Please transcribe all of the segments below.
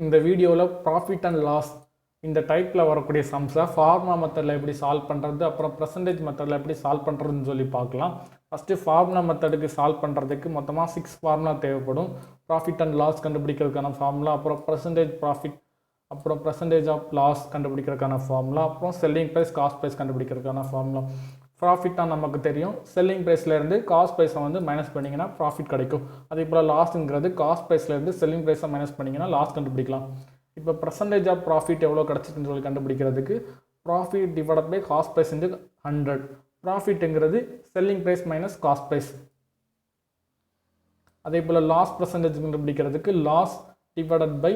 இந்த வீடியோவில் profit and loss இந்த டைப்பில் வரக்கூடிய சம்ஸை ஃபார்முலா மெத்தடில் எப்படி சால்வ் பண்ணுறது, அப்புறம் பர்சன்டேஜ் மெத்தடில் எப்படி சால்வ் பண்ணுறதுன்னு சொல்லி பார்க்கலாம். ஃபஸ்ட்டு ஃபார்முலா மெத்தடுக்கு சால்வ் பண்ணுறதுக்கு மொத்தமாக 6 ஃபார்முலா தேவைப்படும். ப்ராஃபிட் அண்ட் லாஸ் கண்டுபிடிக்கிறதுக்கான ஃபார்முலா, அப்புறம் பர்சன்டேஜ் ப்ராஃபிட், அப்புறம் பர்சன்டேஜ் ஆஃப் லாஸ் கண்டுபிடிக்கிறதுக்கான ஃபார்முலா, அப்புறம் செல்லிங் ப்ரைஸ் காஸ்ட் ப்ரைஸ் கண்டுபிடிக்கிறதுக்கான ஃபார்முலா. ப்ராஃபிட்டாக நமக்கு தெரியும், செல்லிங் ப்ரைஸ்லேருந்து காஸ்ட் ப்ரைஸை வந்து மைனஸ் பண்ணிங்கன்னா ப்ராஃபிட் கிடைக்கும். அதே போல் லாஸ்ங்கிறது காஸ்ட் ப்ரைஸ்லேருந்து செல்லிங் ப்ரைஸை மைனஸ் பண்ணிங்கன்னா லாஸ் கண்டுபிடிக்கலாம். இப்போ பர்சன்டேஜ் ஆஃப் ப்ராஃபிட் எவ்வளோ கிடச்சிருக்குன்னு சொல்லி கண்டுபிடிக்கிறதுக்கு profit divided by cost price into 100. ப்ராஃபிட்டுங்கிறது selling price minus cost price. அதே போல் லாஸ் பர்சன்டேஜ் கண்டுபிடிக்கிறதுக்கு loss divided by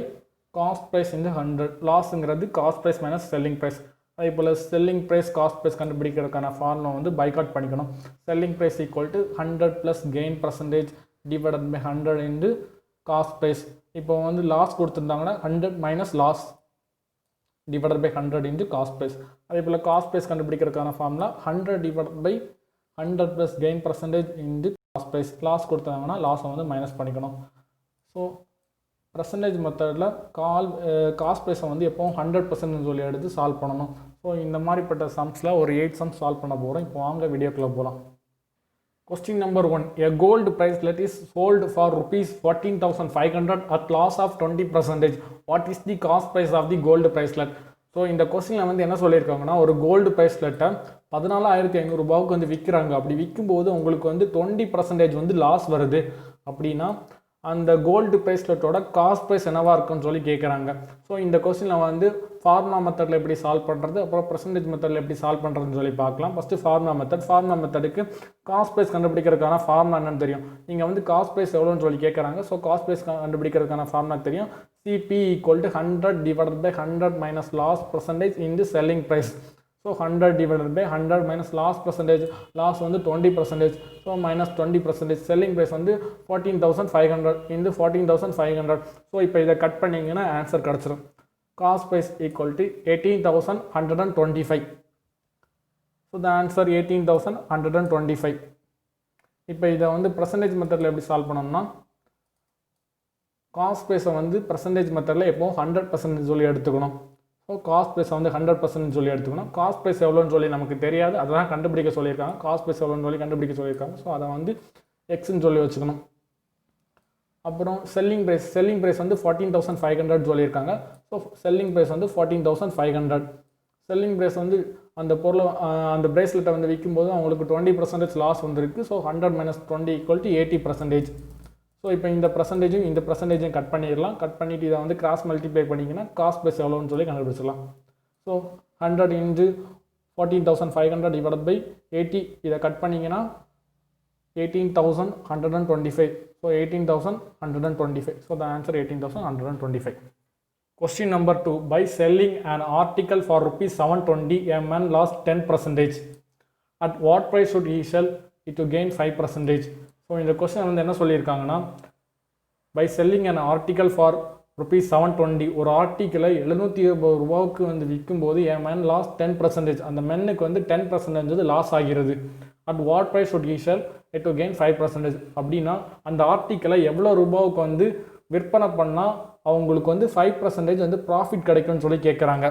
cost price into 100. லாஸுங்கிறது cost price minus selling price. அதே போல் செல்லிங் ப்ரைஸ் காஸ்ட் ப்ரைஸ் கண்டுபிடிக்கிறதுக்கான ஃபார்முலா வந்து பைகாட் பண்ணிக்கணும். Selling price equal to 100 plus gain percentage divided by 100 into cost price. இப்போ வந்து loss கொடுத்துருந்தாங்கன்னா 100 minus loss divided by 100 into cost price. அதே போல் காஸ்ட் ப்ரைஸ் கண்டுபிடிக்கிறதுக்கான formula 100 divided by 100 plus gain percentage into cost price. Loss கொடுத்தாங்கன்னா லாஸை வந்து minus பண்ணிக்கணும். ஸோ பர்சன்டேஜ் மெத்தடில் காஸ்ட் ப்ரைஸை வந்து எப்போவும் 100% சொல்லி எடுத்து சால்வ் பண்ணணும். ஸோ இந்த மாதிரிப்பட்ட சம்ஸில் ஒரு 8 சம்ஸ் சால்வ் பண்ண போகிறோம். இப்போ வாங்க வீடியோக்குள்ளே போகலாம். Question number 1. A gold bracelet is sold for rupees 14,500 at loss of 20%. What is the cost price of the gold bracelet? So இந்த கொஸ்டினில் வந்து என்ன சொல்லியிருக்காங்கன்னா, ஒரு கோல்டு ப்ரைஸ்லெட்டை 14,500 ரூபாய்க்கு வந்து விற்கிறாங்க. அப்படி விற்கும்போது உங்களுக்கு வந்து 20% வந்து லாஸ் வருது அப்படின்னா அந்த கோல்டு ப்ரைஸ்லெட்டோட காஸ்ட் ப்ரைஸ் என்னவாக இருக்குன்னு சொல்லி கேட்குறாங்க. ஸோ இந்த கொஸ்டினில் வந்து ஃபார்முலா மெத்தடில் எப்படி சால்வ் பண்ணுறது, அப்புறம் பர்சன்டேஜ் மெத்தடில் எப்படி சால்வ் பண்ணுறதுன்னு சொல்லி பார்க்கலாம். ஃபஸ்ட்டு ஃபார்முலா மெத்தடுக்கு காஸ்ட் ப்ரைஸ் கண்டுபிடிக்கிறதுக்கான ஃபார்முலா என்னன்னு தெரியும். நீங்கள் வந்து காஸ்ட் ப்ரைஸ் எவ்வளோன்னு சொல்லி கேட்குறாங்க. ஸோ காஸ்ட் ப்ரைஸ் கண்டுபிடிக்கிறதுக்கான ஃபார்முலா தெரியும். CP equal to 100 divided by 100 minus loss percentage into selling price. So 100 divided by 100 minus loss percentage, loss வந்து 20%. So minus 20%. செல்லிங் ப்ரைஸ் வந்து 14,500 இன்டு 14,500. ஸோ இப்போ இதை கட் பண்ணிங்கன்னா ஆன்சர் கிடச்சிரும். Cost price equal to 18,125. So the answer 18,125. இப்போ இதை வந்து percentage மெத்தடில் எப்படி சால்வ் பண்ணோம்னா, காஸ்ட் ப்ரைஸை வந்து பர்சன்டேஜ் மெத்தடில் எப்போவும் 100% சொல்லி எடுத்துக்கணும். ஸோ காஸ்ட் ப்ரைஸை வந்து 100% சொல்லி எடுத்துக்கணும். காஸ்ட் ப்ரைஸ் எவ்வளோன்னு சொல்லி நமக்கு தெரியாது, அதெல்லாம் கண்டுபிடிக்க சொல்லியிருக்காங்க. காஸ்ட் ப்ரைஸ் எவ்வளோன்னு சொல்லி கண்டுபிடிக்க சொல்லியிருக்காங்க. ஸோ அதை வந்து எக்ஸ்ன்னு சொல்லி வச்சுக்கணும். அப்புறம் செல்லிங் ப்ரைஸ் வந்து 14,500 சொல்லியிருக்காங்க. ஸோ செல்லிங் ப்ரைஸ் வந்து 14,500. செல்லிங் ப்ரைஸ் வந்து அந்த பொருளை அந்த ப்ரேஸ்லெட்டை வந்து விற்கும்போது அவங்களுக்கு 20% லாஸ் வந்துருக்கு. So 100 minus 20 equal to 80%. So இப்போ இந்த பர்சன்டேஜும் கட் பண்ணிடலாம். கட் பண்ணிவிட்டு இதை வந்து கிராஸ் மல்டிப்ளை பண்ணிங்கன்னா காஸ்ட் ப்ரைஸ் எவ்வளோன்னு சொல்லி கண்டுபிடிச்சிடலாம். ஸோ 100 இன்டு 14,500 டிவைடட் பை 80, இதை கட் பண்ணிங்கன்னா 18,125. So 18,125. So the answer 18,125. Question number 2. By selling an article for rupees 720, a man lost 10%. At what price should he sell it to gain 5%? So இந்த question வந்து என்ன சொல்லியிருக்காங்கன்னா, by selling an article for rupees 720, ஒரு ஆர்டிக்கலை 720 ரூபாவுக்கு வந்து விற்கும்போது என் man loss 10%. அந்த மென்னுக்கு வந்து 10% loss ஆகிறது. At what price should he sell it to gain 5%? அப்படின்னா அந்த ஆர்டிக்கலை எவ்வளோ ரூபாவுக்கு வந்து விற்பனை பண்ணால் அவங்களுக்கு வந்து 5% வந்து ப்ராஃபிட் கிடைக்கும்னு சொல்லி கேட்குறாங்க.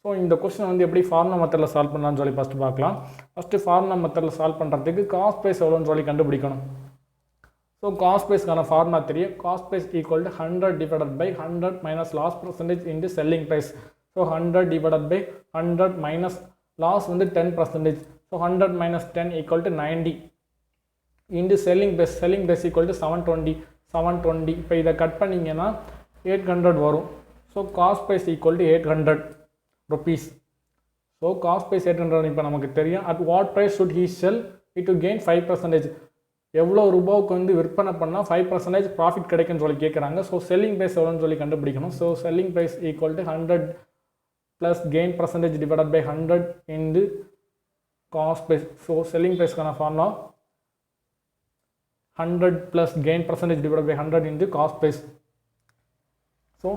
ஸோ இந்த கொஸ்டின் வந்து எப்படி ஃபார்முலா மெத்தடில் சால்வ் பண்ணலாம்னு சொல்லி ஃபஸ்ட்டு பார்க்கலாம். ஃபஸ்ட்டு ஃபார்முலா மெத்தடில் சால்வ் பண்ணுறதுக்கு காஸ்ட் ப்ரைஸ் எவ்வளோன்னு சொல்லி கண்டுபிடிக்கணும். ஸோ காஸ்ட் ப்ரைஸ்க்கான ஃபார்முலா தெரியும். Cost price equal to 100 divided by 100 minus loss percentage into selling price. So 100 divided by 100 minus loss வந்து 10%. So 100 minus 10 equal to 90 into selling price equal to 720. இப்போ இதை cut பண்ணிங்கன்னா 800 வரும். So cost price equal to 800 rupees. So cost price 800 இப்போ நமக்கு தெரியும். At what price should he sell it to gain 5%? எவ்வளோ ரூபாவுக்கு வந்து விற்பனை பண்ணால் 5% ப்ராஃபிட் கிடைக்குன்னு சொல்லி கேட்குறாங்க. ஸோ செல்லிங் ப்ரைஸ் எவ்வளோன்னு சொல்லி கண்டுபிடிக்கணும். So selling price equal to 100 plus gain percentage divided by 100 into cost price. So selling ப்ரைஸ்க்கான formula 100 plus gain percentage divided by 100 into cost price. So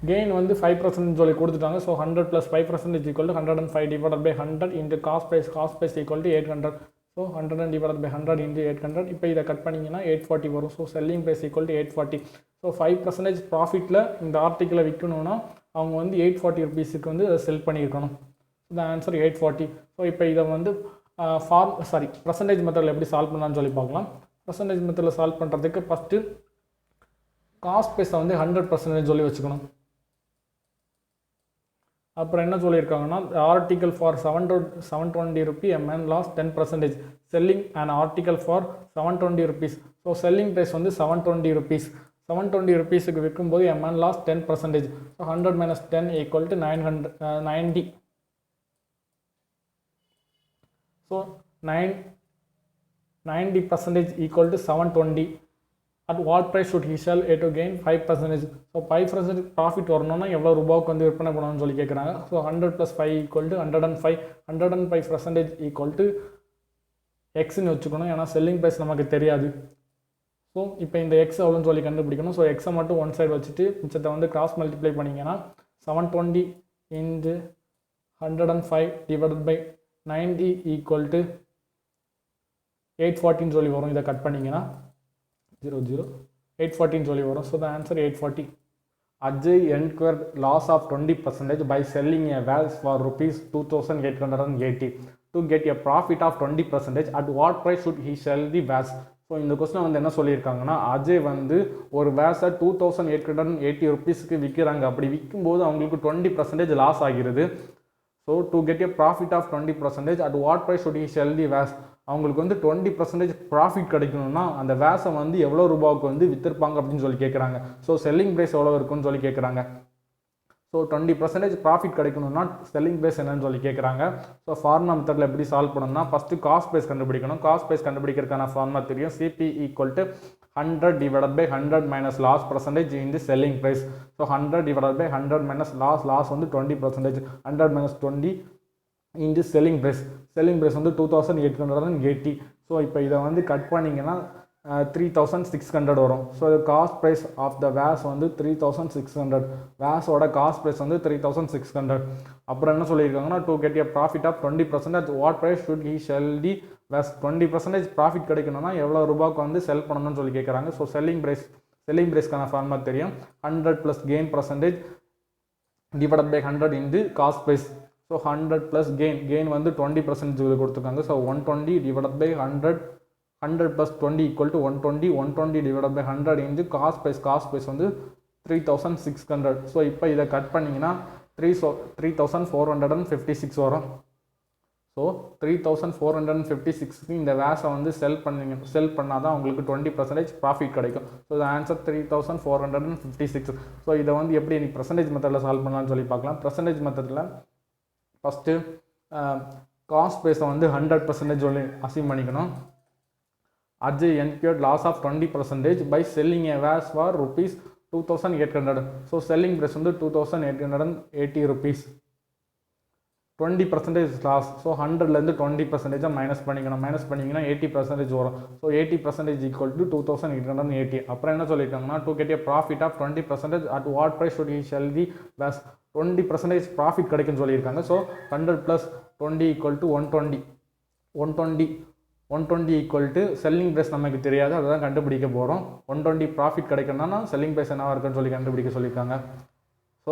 gain வந்து 5% சொல்லி கொடுத்துட்டாங்க. So 100 plus 5% equal to 105 divided by 100 into cost price equal to 800. So 100 divided by 100 into 800. இப்போ இதை cut பண்ணிங்கன்னா 840 வரும். So selling price equal to 840. So 5% ப்ராஃபிட்டில் இந்த ஆர்டிக்கிளை விற்கணும்னா அவங்க வந்து 840 ருபீஸுக்கு வந்து அதை செல் பண்ணியிருக்கணும். The answer 840. ஸோ இப்போ இதை வந்து பர்சன்டேஜ் மெத்தடில் எப்படி சால்வ் பண்ணலான்னு சொல்லி பார்க்கலாம். பர்சன்டேஜ் மெத்தடில் சால்வ் பண்ணுறதுக்கு ஃபஸ்ட்டு காஸ்ட் ப்ரைஸை வந்து 100% சொல்லி வச்சுக்கணும். அப்புறம் என்ன சொல்லியிருக்காங்கன்னா article for 720 rupee a man lost 10%, selling and article for 720 rupees. So selling price வந்து 720 ருபீஸ். 720 ருபீஸுக்கு விற்கும்போது a man lost 10%. So 100 minus 10 equal to 90. So 90% equal to 720. At what price should he sell to gain 5%? So 5% profit வரணும்னா எவ்வளோ ரூபாய்க்கு வந்து விற்பனை பண்ணணும்னு சொல்லி கேட்குறாங்க. ஸோ 100 + 5 = 105. 105% equal to எக்ஸ்ன்னு வச்சுக்கணும், ஏன்னா செல்லிங் ப்ரைஸ் நமக்கு தெரியாது. ஸோ இப்போ இந்த எக்ஸ் எவ்வளோன்னு சொல்லி கண்டுபிடிக்கணும். ஸோ எக்ஸை மட்டும் ஒன் சைடு வச்சுட்டு மிச்சத்தை வந்து கிராஸ் மல்டிப்ளை பண்ணிங்கன்னா 720 × 105 டிவைடட் பை 90 = 840 சொல்லி வரும். இதை கட் பண்ணிங்கன்னா 840 சொல்லி வரும். So the answer 840. Ajay incurred loss of 20% by selling a vase for rupees 2880 to get a profit of 20%. At what price should he sell the vase? So இந்த question வந்து என்ன சொல்லியிருக்காங்கன்னா, அஜய் வந்து ஒரு வேஸை 2880 ருபீஸுக்கு விற்கிறாங்க. அப்படி விற்கும்போது அவங்களுக்கு 20% லாஸ் ஆகிறது. So to get a profit of 20%, at what price should he sell the vase? அவங்களுக்கு வந்து 20% ப்ராஃபிட் கிடைக்கணும்னா அந்த வேஸை வந்து எவ்வளோ ரூபாவுக்கு வந்து விற்றுருப்பாங்க அப்படின்னு சொல்லி கேட்குறாங்க. ஸோ செல்லிங் ப்ரைஸ் எவ்வளோ இருக்குன்னு சொல்லி கேட்குறாங்க. ஸோ 20% ப்ராஃபிட் கிடைக்கணும்னா செல்லிங் ப்ரைஸ் என்னன்னு சொல்லி கேட்குறாங்க. ஸோ ஃபார்முலா மெத்தடில் எப்படி சால்வ் பண்ணணும்னா ஃபஸ்ட்டு காஸ்ட் ப்ரைஸ் கண்டுபிடிக்கணும். காஸ்ட் ப்ரைஸ் கண்டுபிடிக்கிறதுக்கான ஃபார்முலா தெரியும். CP = 100 divided by 100 minus loss percentage in the selling price. So 100 divided by 100 minus loss வந்து 20%. 100 minus 20 in the selling price. Selling price வந்து 2880. So இப்போ இதை வந்து கட் பண்ணிங்கன்னா 3600 வரும். So cost price of the vase வந்து 3600. வேஸோட cost price வந்து 3600. அப்புறம் என்ன சொல்லியிருக்காங்கன்னா to get a profit of 20%, at what price should he sell the vase? 20% profit கிடைக்கணும்னா எவ்வளோ ரூபாய்க்கு வந்து செல் பண்ணணும்னு சொல்லி கேட்குறாங்க. ஸோ செல்லிங் ப்ரைஸ்க்கான ஃபார்முலா தெரியும். 100 + gain % divided by 100 into cost price. So 100 + gain வந்து 20% கொடுத்துருக்காங்க. So 120 divided by 100 + 20 = 120. 120 divided by 100 into cost price வந்து 3600. ஸோ இப்போ இதை கட் பண்ணிங்கன்னா 3456 வரும். ஸோ 3456க்கு இந்த வேஸை வந்து செல் பண்ணால் தான் உங்களுக்கு 20% ப்ராஃபிட் கிடைக்கும். ஸோ இந்த ஆன்சர் 3456. ஸோ இதை வந்து எப்படி எனக்கு பர்சன்டேஜ் மெத்தடில் சால்வ் பண்ணலாம்னு சொல்லி பார்க்கலாம். பர்சன்டேஜ் மெத்தடில் ஃபஸ்ட்டு காஸ்ட் ப்ரைஸை வந்து 100% சொல்லி அசீவ் பண்ணிக்கணும். Ajay incurred loss of 20% by selling a vase for rupees 2800. So selling price வந்து 2880 rupees. 20% லாஸ். ஸோ 100லேருந்து 20% மைனஸ் பண்ணிக்கணும். மைனஸ் பண்ணிங்கன்னா 80% வரும். ஸோ 80% = 2880. அப்புறம் என்ன சொல்லியிருக்காங்கன்னா to get a profit of 20%, at what price should he sell the vase? 20% profit கிடைக்குன்னு சொல்லியிருக்காங்க. ஸோ 100 + 20 = 120. 120 = செல்லிங் ப்ரைஸ் நமக்கு தெரியாது, அதுதான் கண்டுபிடிக்க போகிறோம். 120 ப்ராஃபிட் கிடைக்கணும்னா செல்லிங் ப்ரைஸ் என்னவாக இருக்குன்னு சொல்லி கண்டுபிடிக்க சொல்லியிருக்காங்க. ஸோ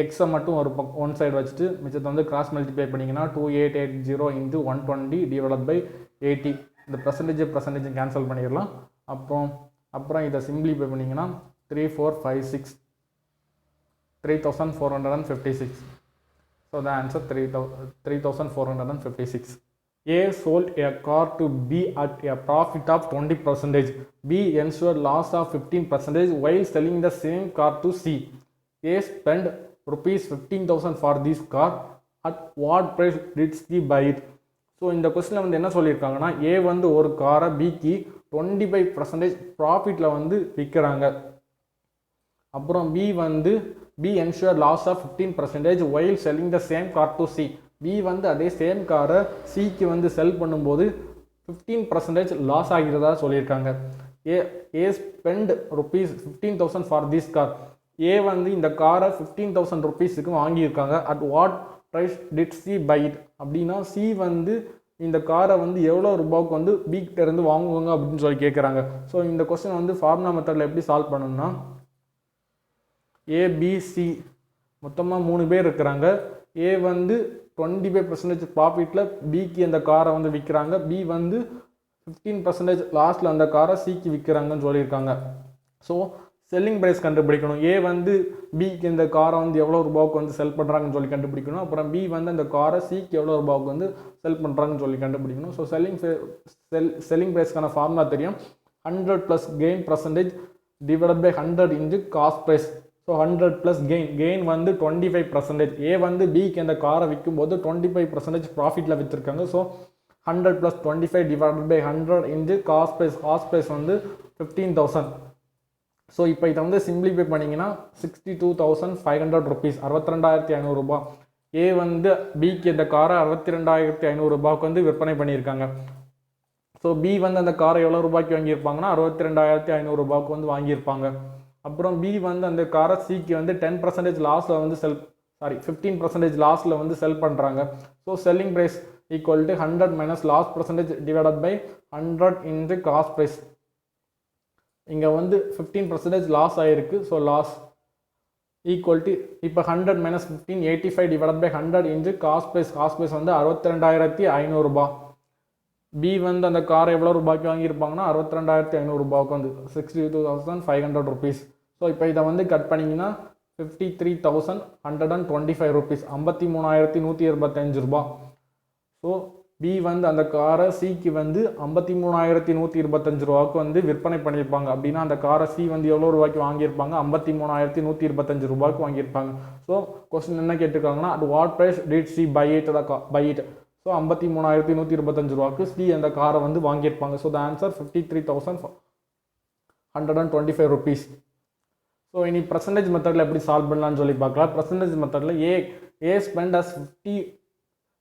எக்ஸை மட்டும் ஒன் சைடு வச்சுட்டு மிச்சத்தை வந்து கிராஸ் மல்டிப்ளை பண்ணிங்கன்னா 2880 × 120 டிவைடட் பை 80. இந்த பர்சன்டேஜ் கேன்சல் பண்ணிடலாம். அப்புறம் இதை சிம்பிளிஃபை பண்ணிங்கன்னா 3456. 3456. So the answer 3456. A sold a car to B at a profit of 20%. B ensured loss of 15% while selling the same car to C. A spent rupees 15,000 for this car. At what price did C buy it? So இந்த கொஸ்டினில் வந்து என்ன சொல்லியிருக்காங்கன்னா ஏ வந்து ஒரு காரை பிக்கு 25% ப்ராஃபிட்டில் வந்து விற்கிறாங்க. அப்புறம் B ensured loss of 15% while selling the same car to C. B வந்து அதே சேம் காரை சிக்கு வந்து செல் பண்ணும்போது 15% லாஸ் ஆகிறதா சொல்லியிருக்காங்க. A spend rupees 15,000 for this car. A வந்து இந்த காரை 15,000 ருபீஸுக்கு வாங்கியிருக்காங்க. At what price did C buy it அப்படின்னா சி வந்து இந்த காரை வந்து எவ்வளோ ரூபாய்க்கு வந்து பி கிட்ட இருந்து வாங்குவாங்க அப்படின்னு சொல்லி கேட்குறாங்க. ஸோ இந்த கொஸ்டின் வந்து ஃபார்முலா மெத்தடில் எப்படி சால்வ் பண்ணணும்னா ஏபிசி மொத்தமாக 3 பேர் இருக்கிறாங்க. ஏ வந்து 25% ப்ராஃபிட்டில் பிக்கு அந்த காரை வந்து விற்கிறாங்க. பி வந்து 15% லாஸ்ட்டில் அந்த காரை சிக்கு விற்கிறாங்கன்னு சொல்லியிருக்காங்க. ஸோ செல்லிங் ப்ரைஸ் கண்டுபிடிக்கணும். ஏ வந்து பிக்கு இந்த காரை வந்து எவ்வளோ ரூபாய்க்கு வந்து செல் பண்ணுறாங்கன்னு சொல்லி கண்டுபிடிக்கணும். அப்புறம் பி வந்து அந்த காரை சிக்கு எவ்வளோ ரூபாய்க்கு வந்து செல் பண்ணுறாங்கன்னு சொல்லி கண்டுபிடிக்கணும். ஸோ செல்லிங் ப்ரைஸ்க்கான ஃபார்முலா தெரியும். 100 + gain percentage divided by 100 into cost price. So 100 + gain வந்து 25%. ஏ வந்து பிக்கு அந்த காரை விற்கும்போது 25% ப்ராஃபிட்டில் விற்றுருக்காங்க. So 100 + 25 divided by 100 into cost price வந்து 15,000. ஸோ இப்போ இதை வந்து சிம்பிளிஃபை பண்ணிங்கன்னா 62,500 ருபீஸ், 62,500 ரூபாய். ஏ வந்து பிக்கு இந்த காரை 62,500 ரூபாய்க்கு வந்து விற்பனை பண்ணியிருக்காங்க. ஸோ பி வந்து அந்த காரை எவ்வளோ ரூபாய்க்கு வாங்கியிருப்பாங்கன்னா 62,500 ரூபாய்க்கு வந்து வாங்கியிருப்பாங்க. அப்புறம் பி வந்து அந்த காரை சிக்கு வந்து 10% லாஸில் வந்து 15% லாஸில் வந்து செல் பண்ணுறாங்க. So selling price equal to 100 - loss percentage divided by 100 into cost price. இங்கே வந்து 15% லாஸ் ஆகிருக்கு. ஸோ லாஸ் ஈக்குவல் டு இப்போ 100 - 15 85 divided by 100 into cost price வந்து 62,500 ரூபாய். பி வந்து அந்த காரை எவ்வளோ ரூபாய்க்கு வாங்கியிருப்பாங்கன்னா 62,500 ரூபாய்க்கு வந்து 62,500 ருபீஸ். ஸோ இப்போ இதை வந்து கட் பண்ணிங்கன்னா 53,125 ருபீஸ், 53,125 ரூபாய். ஸோ பி வந்து அந்த காரை சிக்கு வந்து 53,125 ரூபாய்க்கு வந்து விற்பனை பண்ணியிருப்பாங்க. அப்படின்னா அந்த காரை சி வந்து எவ்வளோ ரூபாய்க்கு வாங்கியிருப்பாங்க? 53,125 ரூபாய்க்கு வாங்கியிருப்பாங்க. ஸோ கொஸ்டின் என்ன கேட்டிருக்காங்கன்னா at what price did C buy it? So 53,125 ரூபாய்க்கு சி அந்த காரை வந்து வாங்கியிருப்பாங்க. So the answer 53,125 rupees. So இனி பர்சன்டேஜ் மெத்தடில் எப்படி சால்வ் பண்ணலான்னு சொல்லி பார்க்கலாம். பர்சன்டேஜ் மெத்தடில் A spend as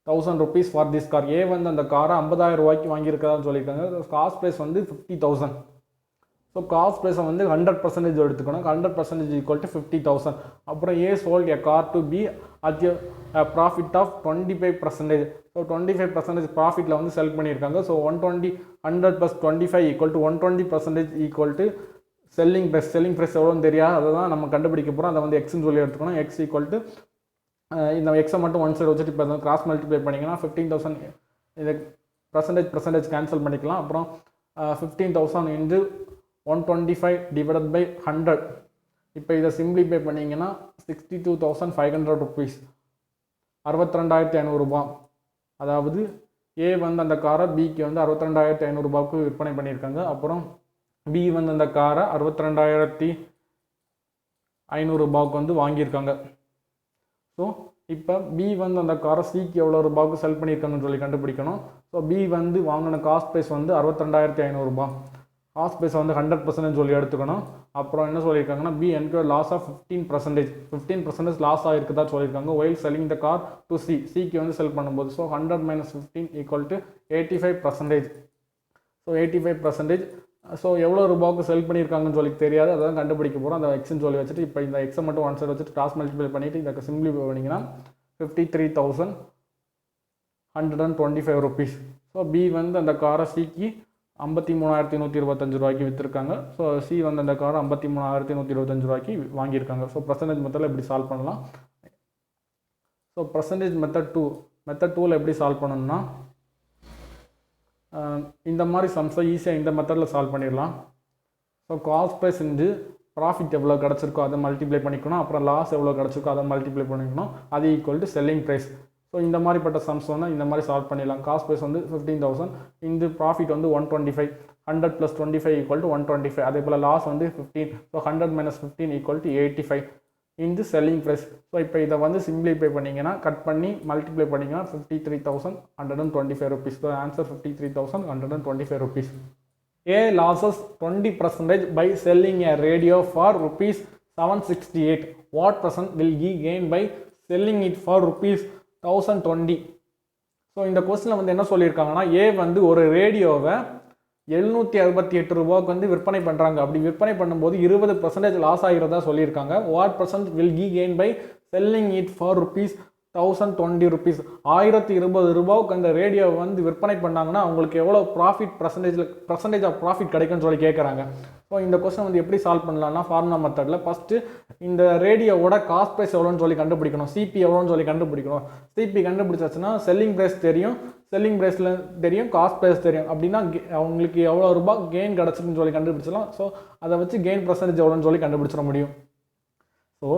50,000 rupees for this car. A வந்து அந்த காரை 50,000 ரூபாய்க்கு வாங்கியிருக்கிறதான்னு சொல்லியிருக்காங்க. காஸ்ட் ப்ரைஸ் வந்து 50,000. ஸோ காஸ்ட் ப்ரைஸை வந்து 100% எடுத்துக்கணும். 100% ஈக்குவல் டு 50,000. அப்புறம் A sold a car to B at profit of 25%. So 25% ப்ராஃபிட்டில் வந்து செல் பண்ணியிருக்காங்க. So 100 + 25 equal to 120% equal to selling price எவ்வளோன்னு தெரியாது, அதை தான் நம்ம கண்டுபிடிக்க போகிறோம். அதை வந்து எக்ஸ்ன்னு சொல்லி எடுத்துக்கணும். எக்ஸ் ஈக்குவல் டு இந்த எக்ஸை மட்டும் ஒன் சைடு வச்சுட்டு இப்போ கிராஸ் மல்டிப்ளை பண்ணிங்கன்னா 15,000 இதை பர்சன்டேஜ் கேன்சல் பண்ணிக்கலாம். அப்புறம் 15,000 இன்டு 125 டிவைடட் பை 100. இப்போ இதை சிம்பிளிஃபை பண்ணிங்கன்னா 62,500 ருபீஸ், 62,500 ரூபாய். அதாவது ஏ வந்து அந்த காரை பிக்கு வந்து 62,500 ரூபாய்க்கு விற்பனை பண்ணியிருக்காங்க. அப்புறம் பி வந்து அந்த காரை 62,500 ரூபாய்க்கு வந்து வாங்கியிருக்காங்க. ஸோ இப்போ பி வந்து அந்த காரை சிக்கு எவ்வளோ ரூபாய்க்கு செல் பண்ணியிருக்காங்கன்னு சொல்லி கண்டுபிடிக்கணும். ஸோ பி வந்து வாங்கின காஸ்ட் ப்ரைஸ் வந்து 62,500 ரூபாய். காஸ்ட் ப்ரைஸ் வந்து 100% சொல்லி எடுத்துக்கணும். அப்புறம் என்ன சொல்லியிருக்காங்கன்னா B incur loss of 15% loss ஆகிருக்குதா சொல்லியிருக்காங்க. While selling the car to சிக்கு வந்து செல் பண்ணும்போது. So 100 - 15 equal to 85%. So 85%. So எவ்வளோ ரூபாய்க்கு செல் பண்ணியிருக்காங்கன்னு சொல்லி தெரியாது, அதான் கண்டுபிடிக்க போகிறோம். அந்த எக்ஸ்ன்னு சொல்லி வச்சுட்டு இப்போ இந்த எக்ஸை மட்டும் ஒன் சைடு வச்சுட்டு கிராஸ் மல்டிப்ளை பண்ணிவிட்டு இதை சிம்பிளிஃபை பண்ணிங்கன்னா 53,125 ருபீஸ். ஸோ பி வந்து அந்த காரை சிக்கு 53,125 ரூபாய்க்கு விற்றுருக்காங்க. ஸோ சி வந்து அந்த காரை 53,125 ரூபாய்க்கு வாங்கியிருக்காங்க. ஸோ பர்சன்டேஜ் மெத்தடில் எப்படி சால்வ் பண்ணலாம். ஸோ பர்சன்டேஜ் மெத்தட் 2ல் எப்படி சால்வ் பண்ணணும்னா இந்த மாதிரி சம்ஸை ஈஸியாக இந்த மெத்தடில் சால்வ் பண்ணிடலாம். So cost price into profit எவ்வளோ கிடச்சிருக்கோ அதை மல்டிப்ளை பண்ணிக்கணும். அப்புறம் லாஸ் எவ்வளோ கிடச்சிருக்கோ அதை மல்டிப்ளை பண்ணிக்கணும். அது equal to selling price. So இந்த மாதிரிப்பட்ட சம்ஸ் வந்து இந்த மாதிரி சால்வ் பண்ணிடலாம். காஸ்ட் ப்ரைஸ் வந்து 15,000, இந்த ப்ராஃபிட் வந்து 125. 100 + 25 ஈக்குவல் டு 125. அதே போல் லாஸ் வந்து 15. ஸோ 100 - 15 ஈக்குவல் டு 85 இந்த செல்லிங் ப்ரைஸ். ஸோ இப்போ இதை வந்து சிம்பிளிஃபை பண்ணிங்கன்னா கட் பண்ணி மல்டிப்ளை பண்ணிங்கன்னா 53,125 rupees. So answer 53,125 rupees. A loses 20% by selling a radio for rupees 768. What % will he gain by selling it for rupees 1020? So இந்த கொஸ்டினில் வந்து என்ன சொல்லியிருக்காங்கன்னா ஏ வந்து ஒரு ரேடியோவை 768 ரூபாய்க்கு வந்து விற்பனை பண்ணுறாங்க. அப்படி விற்பனை பண்ணும்போது 20% லாஸ் ஆகிறதா சொல்லியிருக்காங்க. What % will he gain by selling it for rupees 1020 rupees 1020 ரூபாய்க்கு அந்த ரேடியோவை வந்து விற்பனை பண்ணாங்கன்னா அவங்களுக்கு எவ்வளோ ப்ராஃபிட் பர்சன்டேஜ் ஆஃப் ப்ராஃபிட் கிடைக்கும்னு சொல்லி கேட்குறாங்க. ஸோ இந்த கொஸ்டின் வந்து எப்படி சால்வ் பண்ணலாம்னா ஃபார்முலா மெத்தடில் ஃபஸ்ட்டு இந்த ரேடியோவோட காஸ்ட் ப்ரைஸ் எவ்வளோன்னு சொல்லி கண்டுபிடிக்கணும், சிபி எவ்வளோன்னு சொல்லி கண்டுபிடிக்கணும். சிபி கண்டுபிடிச்சாச்சுன்னா செல்லிங் ப்ரைஸ் தெரியும், செல்லிங் ப்ரைஸில் தெரியும், காஸ்ட் ப்ரைஸ் தெரியும். அப்படின்னா அவங்களுக்கு எவ்வளோ ரூபாய் கெயின் கிடச்சிருக்குன்னு சொல்லி கண்டுபிடிச்சலாம். ஸோ அதை வச்சு கெயின் பர்சன்டேஜ் எவ்வளோன்னு சொல்லி கண்டுபிடிச்சிட முடியும். ஸோ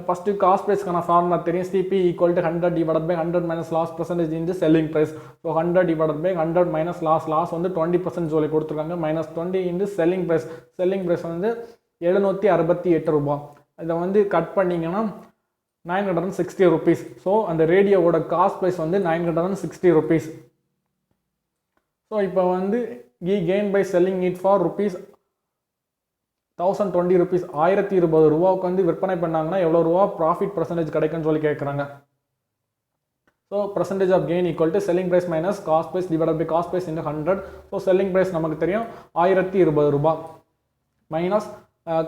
ஃபஸ்ட்டு காஸ்ட் ப்ரைஸ்க்கான ஃபார்முலா தெரியும், CP equal to 100 divided by 100 minus loss percentage into selling price. So 100 divided by 100 minus loss வந்து 20% சொல்லி கொடுத்துருக்காங்க, மைனஸ் 20 இன்டு செல்லிங் ப்ரைஸ் வந்து 768 ரூபாய். இதை வந்து கட் பண்ணிங்கன்னா 960 rupees. ஸோ அந்த ரேடியோவோட காஸ்ட் ப்ரைஸ் வந்து 960 rupees. ஸோ இப்போ வந்து gain by selling it for rupees 1020 rupees 1020 ரூபாவுக்கு வந்து விற்பனை பண்ணாங்கன்னா எவ்வளோ ரூபா ப்ராஃபிட் பர்சன்டேஜ் கிடைக்குன்னு சொல்லி கேட்குறாங்க. So percentage of gain equal to selling price minus cost price divided by cost price into 100. So selling price நமக்கு தெரியும் 1020 ரூபாய் minus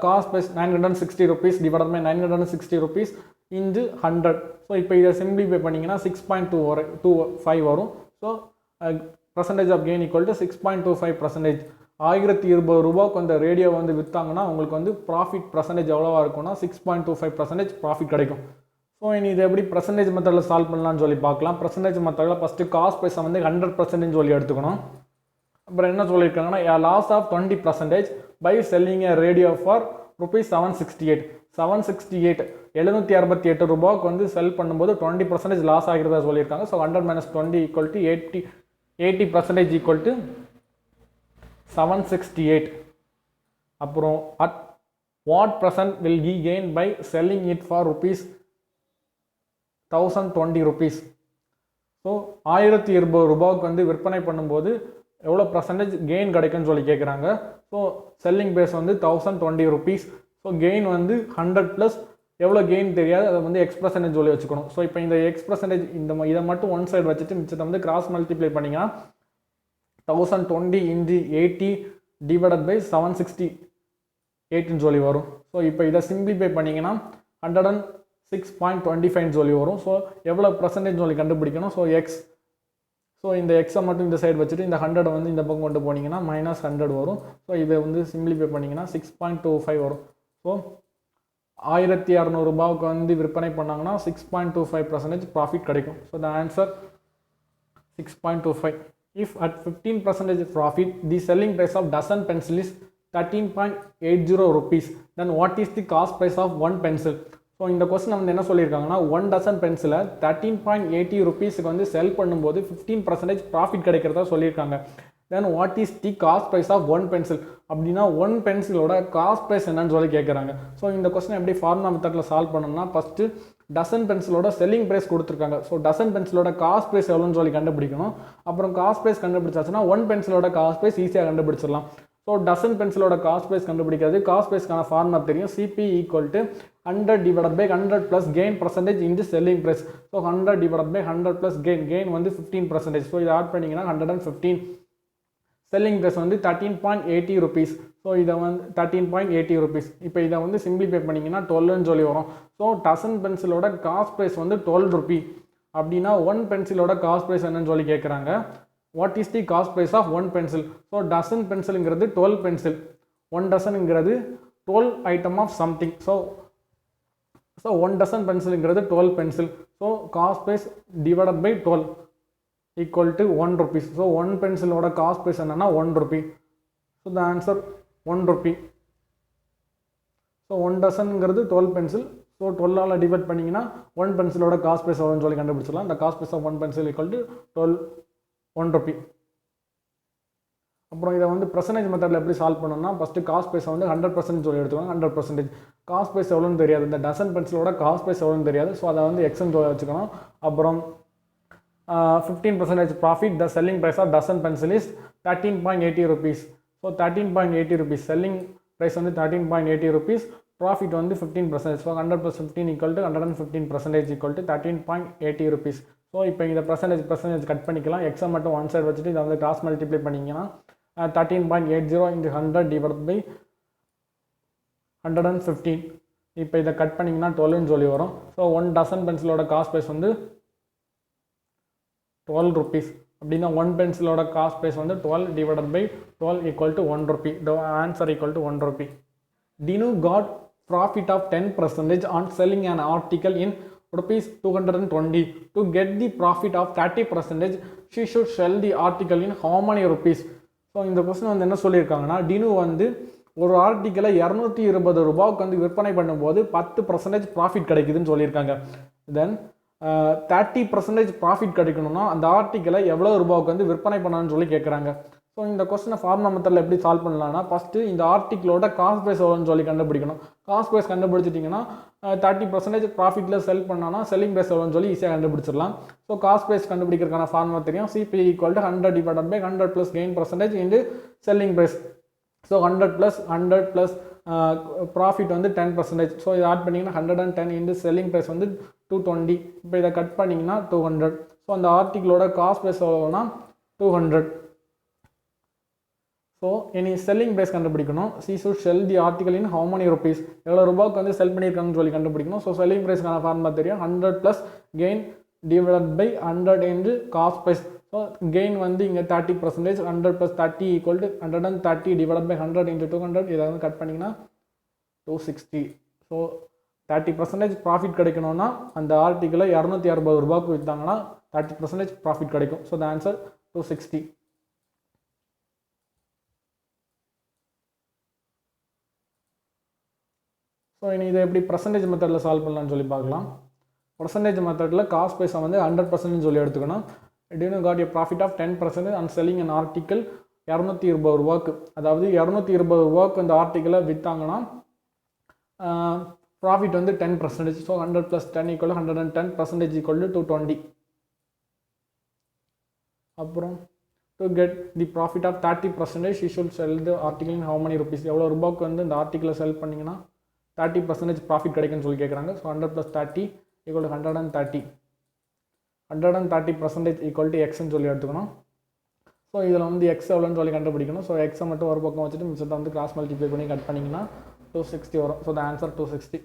cost price 960 rupees divided by 960 rupees into 100. So இப்போ இதை சிம்பிளிஃபை பண்ணிங்கன்னா 6.25 வரும். So percentage of gain equal to 6.25%. 1020 ரூபாய்க்கு அந்த radio வந்து விற்றாங்கன்னா உங்களுக்கு வந்து ப்ராஃபிட் பர்சன்டேஜ் எவ்வளோவா இருக்கும்னா 6.25% ப்ராஃபிட் கிடைக்கும். ஸோ இனி இது எப்படி பர்சன்டேஜ் மெத்தடில் சால்வ் பண்ணலாம்னு சொல்லி பார்க்கலாம். பர்சன்டேஜ் மெத்தடில் ஃபஸ்ட்டு காஸ்ட் ப்ரைஸை வந்து 100% சொல்லி எடுத்துக்கணும். அப்புறம் என்ன சொல்லியிருக்காங்கன்னா loss of 20% by selling a radio for rupees 768 768 ரூபாய்க்கு வந்து செல் பண்ணும்போது 20% லாஸ் ஆகிறதா சொல்லியிருக்காங்க. So 100 minus 20 equal to 80% equal to 768. அப்புறம் at what percent will he gain by selling it for rupees 1020 rupees. So 1020 ரூபாய்க்கு வந்து விற்பனை பண்ணும்போது எவ்வளோ பர்சன்டேஜ் கெயின் கிடைக்குன்னு சொல்லி கேட்குறாங்க. ஸோ செல்லிங் ப்ரைஸ் வந்து 1020 rupees. ஸோ கெயின் வந்து 100 ப்ளஸ் எவ்வளோ கெயின் தெரியாது, அதை வந்து X% சொல்லி வச்சுக்கணும். ஸோ இப்போ இந்த X% இதை மட்டும் ஒன் சைடு வச்சுட்டு மிச்சத்தை வந்து கிராஸ் மல்டிப்ளை பண்ணிங்கன்னா 1020 into 80 divided by 768 சொல்லி வரும். ஸோ இப்போ இதை சிம்பிளிஃபை பண்ணிங்கன்னா 106.25 சொல்லி வரும். ஸோ எவ்வளோ பர்சன்டேஜ் சொல்லி கண்டுபிடிக்கணும். ஸோ எக்ஸ், ஸோ இந்த எக்ஸை மட்டும் இந்த சைடு வச்சுட்டு இந்த 100 வந்து இந்த பக்கம் கொண்டு போனீங்கன்னா -100 வரும். ஸோ இதை வந்து சிம்பிளிஃபை பண்ணிங்கன்னா 6.25 வரும். ஸோ 1600 ரூபாய்க்கு வந்து விற்பனை பண்ணாங்கன்னா 6.25% ப்ராஃபிட் கிடைக்கும். So the answer 6.25. If at 15% profit, the selling price of dozen pencil is 13.80 rupees, then what is the cost price of one pencil? So இந்த கொஸ்டின் வந்து என்ன சொல்லியிருக்காங்கன்னா 1 dozen பென்சிலை 13.80 rupeesக்கு வந்து செல் பண்ணும்போது 15% ப்ராஃபிட் கிடைக்கிறதா சொல்லியிருக்காங்க. Then what is the cost price of one pencil அப்படின்னா ஒன் பென்சிலோட காஸ்ட் ப்ரைஸ் என்னன்னு சொல்லி கேட்குறாங்க. ஸோ இந்த கொஸ்டின் எப்படி ஃபார்முலா மெத்தடில் சால்வ் பண்ணணும்னா ஃபஸ்ட்டு டசன் பென்சிலோட செல்லிங் ப்ரைஸ் கொடுத்துருக்காங்க. ஸோ டசன் பென்சிலோட காஸ்ட் ப்ரைஸ் எவ்வளோன்னு சொல்லி கண்டுபிடிக்கணும். அப்புறம் காஸ்ட் ப்ரைஸ் கண்டுபிடிச்சாச்சுன்னா ஒன் பென்சிலோட காஸ்ட் ப்ரைஸ் ஈஸியாக கண்டுபிடிச்சிடலாம். ஸோ டசன் பென்சிலோட காஸ்ட் ப்ரைஸ் கண்டுபிடிக்கிறது காஸ்ட் ப்ரைஸ்க்கான ஃபார்முலா தெரியும், CP equal to 100 divided by 100 plus gain percentage into selling price. So 100 divided by 100 plus gain வந்து 15%. ஸோ இதை ஆட் பண்ணிங்கன்னா 115. செல்லிங் ப்ரைஸ் வந்து 13.80 rupees. ஸோ இதை வந்து 13.80 rupees. இப்போ இதை வந்து சிம்பிளிஃபை பண்ணிங்கன்னா 12ன்னு சொல்லி வரும். ஸோ டசன் பென்சிலோட காஸ்ட் ப்ரைஸ் வந்து 12 rupee. அப்படின்னா ஒன் பென்சிலோட காஸ்ட் ப்ரைஸ் என்னன்னு சொல்லி கேட்குறாங்க. What is the cost price of one pencil? So dozen பென்சிலுங்கிறது 12 பென்சில், ஒன் டசனுங்கிறது 12 item of something. So one dozen பென்சிலுங்கிறது 12 pencil. So cost price divided by 12 equal to 1 rupees. So 1 pencilோட cost price என்னன்னா 1 rupee. So the answer 1 rupee. So 1 dozenங்கிறது 12 pencil. So 12ஆல் divide பண்ணிங்கன்னா 1 பென்சிலோட cost price எவ்வளோன்னு சொல்லி கண்டுபிடிச்சிடலாம். இந்த cost price of 1 pencil equal to 1 rupee. அப்புறம் இதை வந்து பர்சன்டேஜ் மெத்தடில் எப்படி சால்வ் பண்ணணும்னா ஃபஸ்ட்டு காஸ்ட் ப்ரைஸை வந்து 100% சொல்லி எடுத்துக்கோங்க. 100% காஸ்ட் ப்ரைஸ் எவ்வளோன்னு தெரியாது, இந்த டசன் பென்சிலோட காஸ்ட் ப்ரைஸ் எவ்வளோன்னு தெரியாது. ஸோ அதை வந்து எக்ஸ்ன்னு சொல்லி வச்சுக்கணும். அப்புறம் 15% profit, the selling price of dozen pencil is 13.80 rupees. So 13.80 rupees, selling price வந்து 13.80 rupees, profit வந்து 15%. So 100 plus 15 equal to 115% equal to 13.80 rupees. So இப்போ இந்த பர்சன்டேஜ் கட் பண்ணிக்கலாம். எக்ஸை மட்டும் ஒன் சைடு வச்சுட்டு இதை வந்து கிராஸ் மல்டிப்ளை பண்ணிங்கன்னா 13.80 into 100 divided by 115. இப்போ இதை கட் பண்ணிங்கன்னா 12ன்னு சொல்லி வரும். ஸோ 1 டசன் பென்சிலோட காஸ்ட் ப்ரைஸ் வந்து 12 rupees. அப்படின்னா 1 பென்சிலோட காஸ்ட் ப்ரைஸ் வந்து 12 divided by 12 equal to 1 rupee. The answer equal to 1 rupee. Dinu got profit of 10% on selling an article in rupees 220. To get the profit of 30%, she should sell the article in how many rupees? So இந்த question வந்து என்ன சொல்லியிருக்காங்கன்னா, டினு வந்து ஒரு ஆர்டிக்கலை 220 ரூபாய்க்கு வந்து விற்பனை பண்ணும்போது 10% ப்ராஃபிட் கிடைக்குதுன்னு சொல்லியிருக்காங்க. தென் 30% ப்ராஃபிட் கிடைக்கணும்னா அந்த ஆர்டிக்கலை எவ்வளோ ரூபாய்க்கு வந்து விற்பனை பண்ணணும்னு சொல்லி கேட்குறாங்க. ஸோ இந்த கொஸ்டினை ஃபார்முலா மெத்தடில் எப்படி சால்வ் பண்ணலாம்னா, ஃபஸ்ட்டு இந்த ஆர்டிக்கிளோட காஸ்ட் ப்ரைஸ் எவ்வளோன்னு சொல்லி கண்டுபிடிக்கணும். காஸ்ட் ப்ரைஸ் கண்டுபிடிச்சிட்டிங்கன்னா 30% ப்ராஃபிட்டில் செல் பண்ணோன்னா செல்லிங் ப்ரைஸ் எவ்வளோன்னு சொல்லி ஈஸியாக கண்டுபிடிச்சிடலாம். ஸோ காஸ்ட் ப்ரைஸ் கண்டுபிடிக்கிறதுக்கான ஃபார்முலா தெரியும். CP = 100 divided by 100 plus gain percentage into selling price. So 100 plus profit வந்து 10%. ஸோ இதை ஆட் பண்ணிங்கன்னா 110 into செல்லிங் ப்ரைஸ் வந்து 220. இப்போ இதை கட் பண்ணிங்கன்னா 200. ஸோ அந்த ஆர்டிக்கிளோட காஸ்ட் ப்ரைஸ் எவ்வளோனா 200. ஸோ இனி செல்லிங் ப்ரைஸ் கண்டுபிடிக்கணும். she should sell the article in how many rupees, எவ்வளோ ரூபாய்க்கு வந்து செல் பண்ணியிருக்காங்கன்னு சொல்லி கண்டுபிடிக்கணும். ஸோ செல்லிங் ப்ரைஸ்க்கான ஃபார்முலா தெரியும். 100 plus gain divided by 100 into cost price. So gain வந்து இங்கே 30%, 100 plus 30 equal to 130 divided by 100 into 200. இதை வந்து கட் பண்ணிங்கன்னா 260. ஸோ 30% ப்ராஃபிட் கிடைக்கணும்னா அந்த ஆர்டிக்கிளை 260 ரூபாய்க்கு விற்றாங்கன்னா 30% ப்ராஃபிட் கிடைக்கும். So the answer 260. ஸோ இனி இதை எப்படி பர்சன்டேஜ் மெத்தடில் சால்வ் பண்ணலான்னு சொல்லி பார்க்கலாம். பர்சன்டேஜ் மெத்தடில் காஸ்ட் ப்ரைஸை வந்து 100% சொல்லி எடுத்துக்கணும். Dinu got a profit of 10% on selling an article 220 ரூபாய்க்கு. அதாவது 220 ரூபாய்க்கு அந்த ஆர்டிக்கிளை விற்றாங்கன்னா ப்ராஃபிட் வந்து 10%. So 100 plus 10 equal to 110% equal to 220. அப்புறம் to get the profit of 30%, she should sell the article in how many rupees, எவ்வளோ ரூபாய்க்கு வந்து இந்த ஆர்டிக்கிளை செல் பண்ணிங்கன்னா 30% ப்ராஃபிட் கிடைக்குன்னு சொல்லி கேட்குறாங்க. So 100 plus 30 equal to 130. 130% equal to எக்ஸ்ன்னு சொல்லி எடுத்துக்கணும். ஸோ இதில் வந்து எக்ஸ் எவ்வளோன்னு சொல்லி கண்டுபிடிக்கணும். ஸோ எக்ஸை மட்டும் ஒரு பக்கம் வச்சுட்டு மிச்சத்தை வந்து கிராஸ் மல்டிப்ளை பண்ணி கட் பண்ணிங்கன்னா 260 வரும். So the answer 260.